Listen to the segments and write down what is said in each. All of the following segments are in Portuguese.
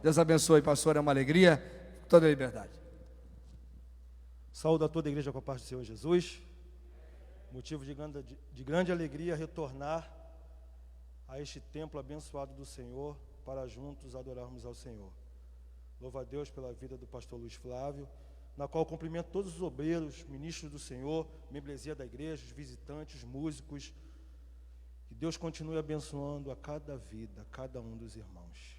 Deus abençoe, pastor, é uma alegria, toda a liberdade. Saúdo a toda a igreja com a paz do Senhor Jesus. Motivo de grande alegria retornar a este templo abençoado do Senhor para juntos adorarmos ao Senhor. Louvo a Deus pela vida do pastor Luiz Flávio, na qual cumprimento todos os obreiros, ministros do Senhor, membresia da igreja, os visitantes, os músicos. Que Deus continue abençoando a cada vida, a cada um dos irmãos.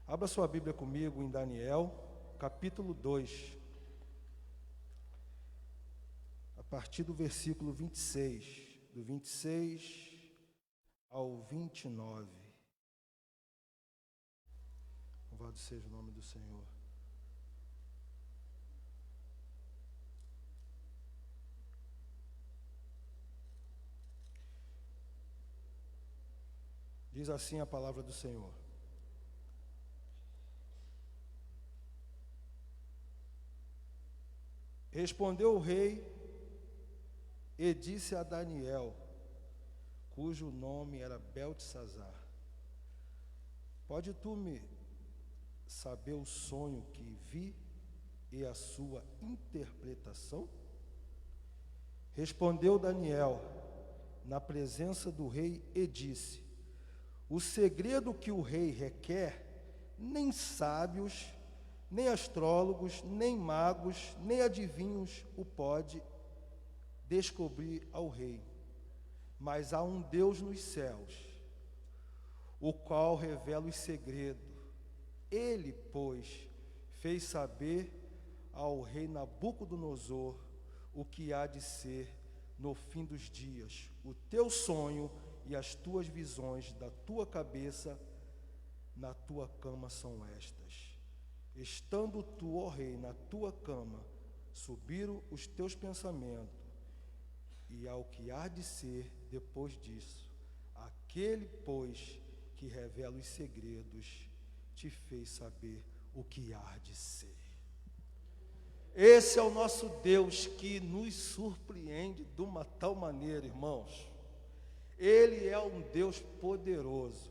Abra sua Bíblia comigo em Daniel, capítulo 2, a partir do versículo 26, do 26 ao 29. Louvado seja o nome do Senhor. Diz assim a palavra do Senhor. Respondeu o rei e disse a Daniel, cujo nome era Beltesazar: pode tu me saber o sonho que vi e a sua interpretação? Respondeu Daniel na presença do rei e disse: o segredo que o rei requer, nem sábios, nem astrólogos, nem magos, nem adivinhos o pode descobrir ao rei. Mas há um Deus nos céus, o qual revela os segredos. Ele, pois, fez saber ao rei Nabucodonosor o que há de ser no fim dos dias. O teu sonho e as tuas visões da tua cabeça na tua cama são estas. Estando tu, ó rei, na tua cama, subiram os teus pensamentos, e ao que há de ser depois disso. Aquele, pois, que revela os segredos, te fez saber o que há de ser. Esse é o nosso Deus que nos surpreende de uma tal maneira, irmãos. Ele é um Deus poderoso,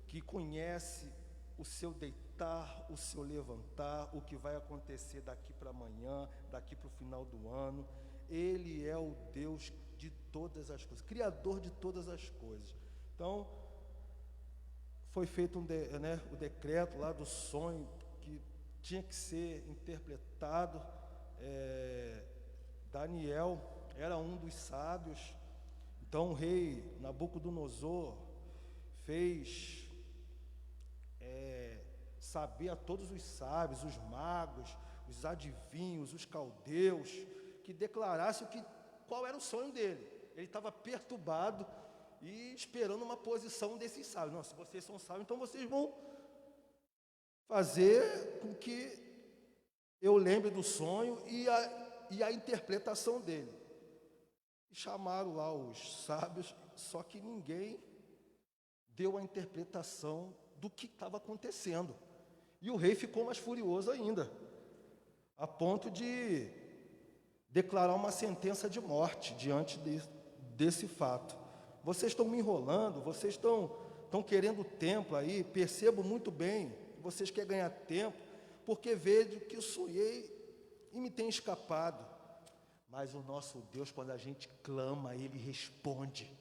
que conhece o seu deitar, o seu levantar, o que vai acontecer daqui para amanhã, daqui para o final do ano. Ele é o Deus de todas as coisas, Criador de todas as coisas. Então, foi feito o decreto lá do sonho, que tinha que ser interpretado. Daniel era um dos sábios. Então o rei Nabucodonosor fez saber a todos os sábios, os magos, os adivinhos, os caldeus, que declarassem qual era o sonho dele. Ele estava perturbado e esperando uma posição desses sábios. Não, se vocês são sábios, então vocês vão fazer com que eu lembre do sonho e a interpretação dele. E chamaram lá os sábios, só que ninguém deu a interpretação do que estava acontecendo. E o rei ficou mais furioso ainda, a ponto de declarar uma sentença de morte diante desse fato. Vocês estão me enrolando, vocês estão querendo tempo aí, percebo muito bem que vocês querem ganhar tempo, porque vejo que eu sonhei e me tem escapado. Mas o nosso Deus, quando a gente clama, Ele responde.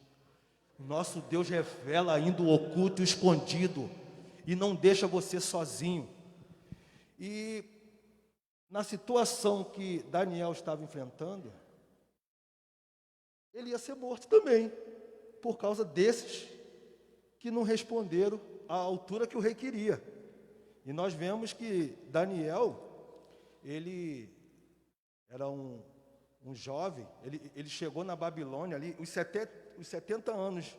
O nosso Deus revela ainda o oculto e o escondido, e não deixa você sozinho. E na situação que Daniel estava enfrentando, ele ia ser morto também, por causa desses que não responderam à altura que o rei queria. E nós vemos que Daniel, ele era um jovem, ele chegou na Babilônia ali, os 70 anos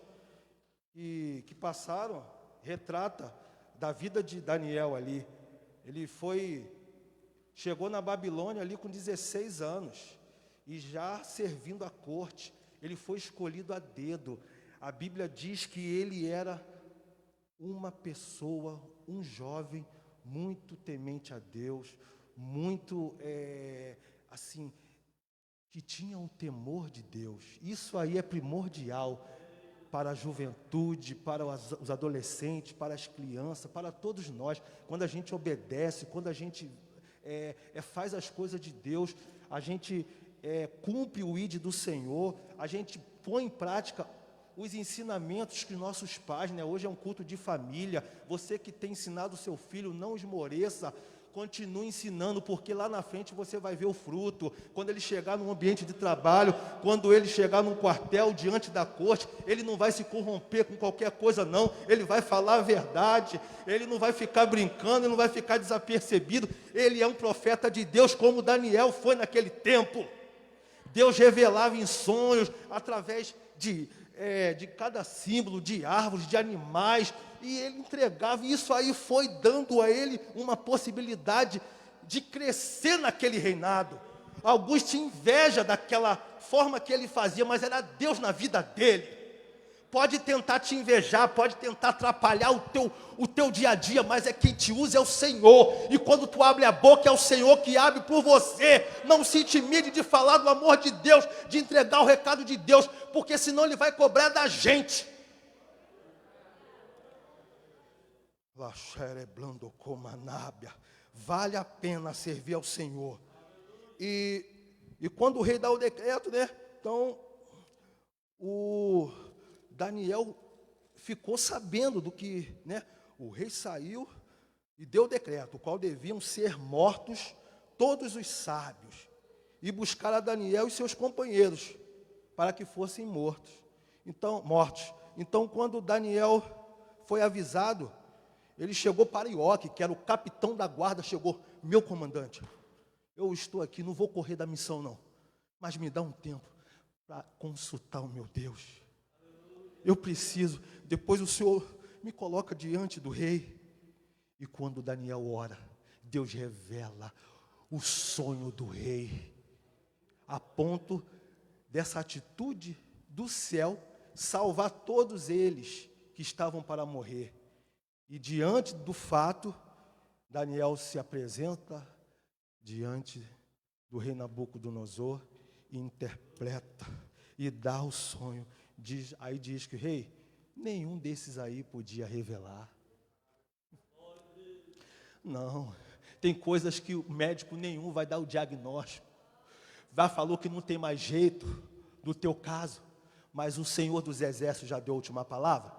que passaram, retrata da vida de Daniel ali. Ele chegou na Babilônia ali com 16 anos, e já servindo à corte. Ele foi escolhido a dedo. A Bíblia diz que ele era uma pessoa, um jovem, muito temente a Deus, muito, que tinha um temor de Deus. Isso aí é primordial. para a juventude, para os adolescentes, para as crianças, para todos nós. Quando a gente obedece, quando a gente faz as coisas de Deus, a gente cumpre o ID do Senhor, a gente põe em prática os ensinamentos que nossos pais, hoje é um culto de família, você que tem ensinado o seu filho, não esmoreça, continue ensinando, porque lá na frente você vai ver o fruto. Quando ele chegar num ambiente de trabalho, quando ele chegar num quartel, diante da corte, ele não vai se corromper com qualquer coisa não, ele vai falar a verdade, ele não vai ficar brincando, ele não vai ficar desapercebido, ele é um profeta de Deus, como Daniel foi naquele tempo. Deus revelava em sonhos, através de cada símbolo, de árvores, de animais, e ele entregava, e isso aí foi dando a ele uma possibilidade de crescer naquele reinado. Alguns tinham inveja daquela forma que ele fazia, mas era Deus na vida dele. Pode tentar te invejar, pode tentar atrapalhar o teu dia a dia, mas quem te usa é o Senhor, e quando tu abre a boca é o Senhor que abre por você. Não se intimide de falar do amor de Deus, de entregar o recado de Deus, porque senão Ele vai cobrar da gente. Vale a pena servir ao Senhor. E quando o rei dá o decreto, então o Daniel ficou sabendo do que, o rei saiu e deu o decreto, o qual deviam ser mortos todos os sábios, e buscar a Daniel e seus companheiros, para que fossem mortos. Então, quando Daniel foi avisado, ele chegou para Ioque, que era o capitão da guarda, chegou: meu comandante, eu estou aqui, não vou correr da missão não, mas me dá um tempo para consultar o meu Deus. Eu preciso, depois o Senhor me coloca diante do rei. E quando Daniel ora, Deus revela o sonho do rei, a ponto dessa atitude do céu salvar todos eles que estavam para morrer. E diante do fato, Daniel se apresenta diante do rei Nabucodonosor e interpreta e dá o sonho. Aí diz que o rei, nenhum desses aí podia revelar. Não, tem coisas que o médico nenhum vai dar o diagnóstico. Falou que não tem mais jeito do teu caso, mas o Senhor dos Exércitos já deu a última palavra.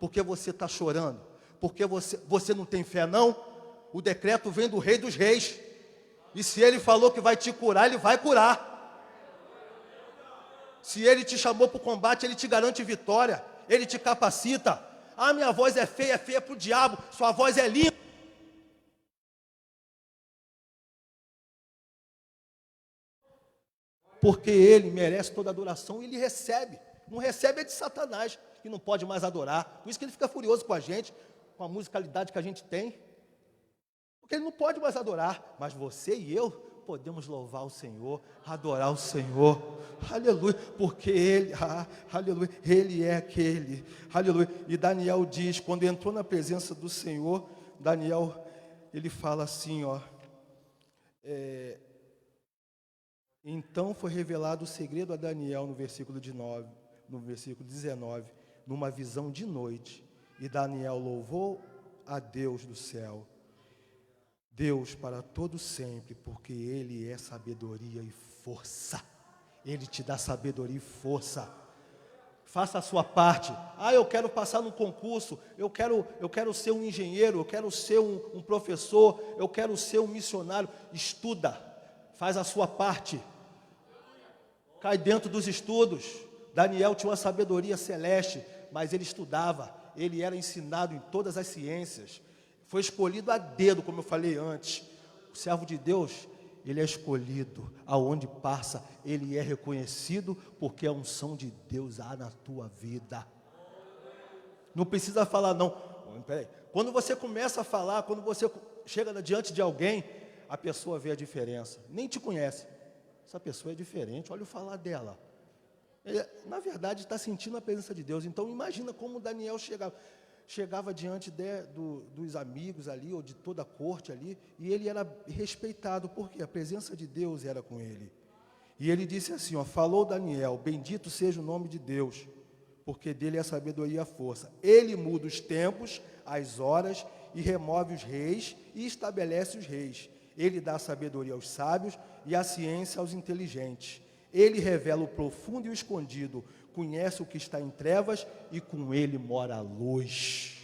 Por que você está chorando? Porque você não tem fé não? O decreto vem do Rei dos Reis, e se Ele falou que vai te curar, Ele vai curar. Se Ele te chamou para o combate, Ele te garante vitória, Ele te capacita. Ah, minha voz é feia para o diabo, sua voz é linda. Porque Ele merece toda adoração, e Ele recebe. Não recebe é de Satanás, que não pode mais adorar. Por isso que Ele fica furioso com a gente, com a musicalidade que a gente tem. Porque Ele não pode mais adorar, mas você e eu podemos louvar o Senhor, adorar o Senhor, aleluia, porque Ele, aleluia, Ele é aquele, aleluia. E Daniel diz, quando entrou na presença do Senhor, Daniel, ele fala assim, então foi revelado o segredo a Daniel no versículo 19, numa visão de noite, e Daniel louvou a Deus do céu, Deus para todo sempre, porque Ele é sabedoria e força. Ele te dá sabedoria e força. Faça a sua parte. Eu quero passar num concurso, eu quero ser um engenheiro, eu quero ser um professor, eu quero ser um missionário. Estuda, faz a sua parte. Cai dentro dos estudos. Daniel tinha uma sabedoria celeste, mas ele estudava, ele era ensinado em todas as ciências. Foi escolhido a dedo, como eu falei antes. O servo de Deus, ele é escolhido. Aonde passa, ele é reconhecido, porque a unção de Deus há na tua vida. Não precisa falar não. Peraí. Quando você começa a falar, quando você chega diante de alguém, a pessoa vê a diferença. Nem te conhece. Essa pessoa é diferente, olha o falar dela. Ele, na verdade, está sentindo a presença de Deus. Então, imagina como Daniel chegava diante dos amigos ali, ou de toda a corte ali, e ele era respeitado, porque a presença de Deus era com ele. E ele disse assim, falou Daniel, bendito seja o nome de Deus, porque dele é a sabedoria e a força. Ele muda os tempos, as horas, e remove os reis e estabelece os reis. Ele dá a sabedoria aos sábios e a ciência aos inteligentes. Ele revela o profundo e o escondido, conhece o que está em trevas e com ele mora a luz.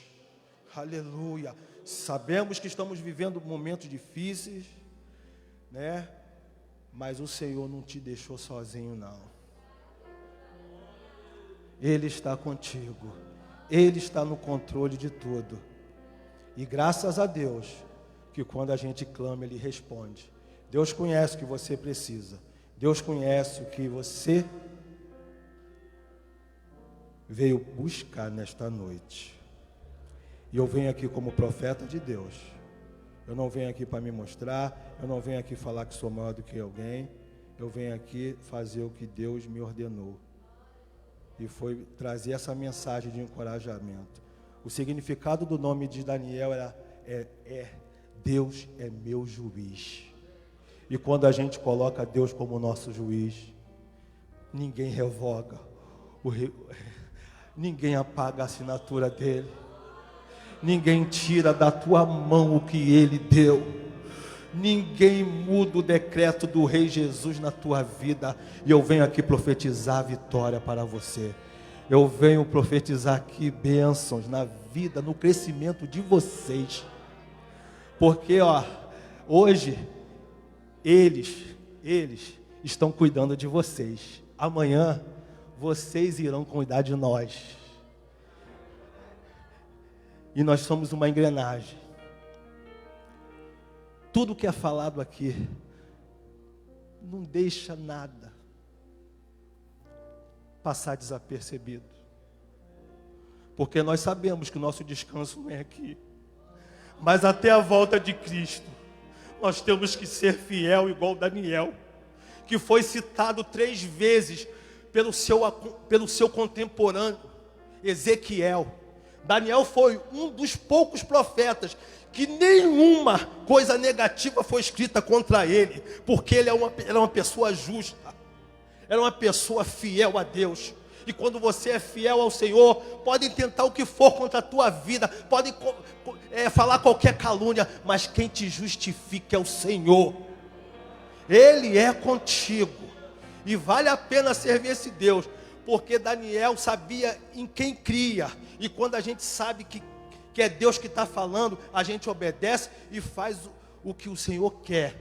Aleluia. Sabemos que estamos vivendo momentos difíceis, né? Mas o Senhor não te deixou sozinho, não. Ele está contigo. Ele está no controle de tudo. E graças a Deus, que quando a gente clama, Ele responde. Deus conhece o que você precisa. Deus conhece o que você veio buscar nesta noite. E eu venho aqui como profeta de Deus. Eu não venho aqui para me mostrar, eu não venho aqui falar que sou maior do que alguém. Eu venho aqui fazer o que Deus me ordenou. E foi trazer essa mensagem de encorajamento. O significado do nome de Daniel é Deus é meu juiz. E quando a gente coloca Deus como nosso juiz, ninguém revoga, ninguém apaga a assinatura dele, ninguém tira da tua mão o que ele deu. Ninguém muda o decreto do Rei Jesus na tua vida. E eu venho aqui profetizar a vitória para você. Eu venho profetizar aqui bênçãos na vida, no crescimento de vocês. Porque, hoje, eles estão cuidando de vocês. Amanhã, vocês irão cuidar de nós. E nós somos uma engrenagem. Tudo que é falado aqui, não deixa nada passar desapercebido. Porque nós sabemos que o nosso descanso não é aqui. Mas até a volta de Cristo, nós temos que ser fiel igual Daniel, que foi citado 3 vezes pelo seu contemporâneo, Ezequiel. Daniel foi um dos poucos profetas que nenhuma coisa negativa foi escrita contra ele, porque ele era uma pessoa justa, era uma pessoa fiel a Deus. E quando você é fiel ao Senhor, podem tentar o que for contra a tua vida, podem falar qualquer calúnia, mas quem te justifica é o Senhor. Ele é contigo, e vale a pena servir esse Deus, porque Daniel sabia em quem cria. E quando a gente sabe que é Deus que está falando, a gente obedece e faz o que o Senhor quer.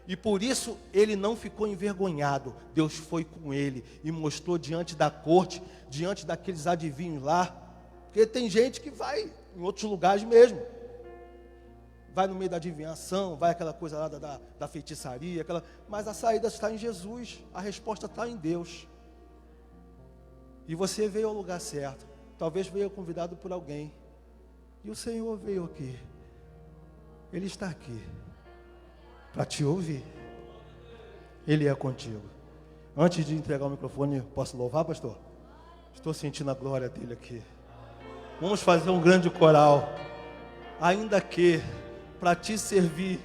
E por isso ele não ficou envergonhado. Deus foi com ele e mostrou diante da corte, diante daqueles adivinhos lá. Porque tem gente que vai em outros lugares mesmo, vai no meio da adivinhação, vai aquela coisa lá da feitiçaria, mas a saída está em Jesus, a resposta está em Deus. E você veio ao lugar certo. Talvez veio convidado por alguém. E o Senhor veio aqui. Ele está aqui para te ouvir. Ele é contigo. Antes de entregar o microfone, posso louvar, pastor? Estou sentindo a glória dele aqui. Vamos fazer um grande coral. Ainda que para te servir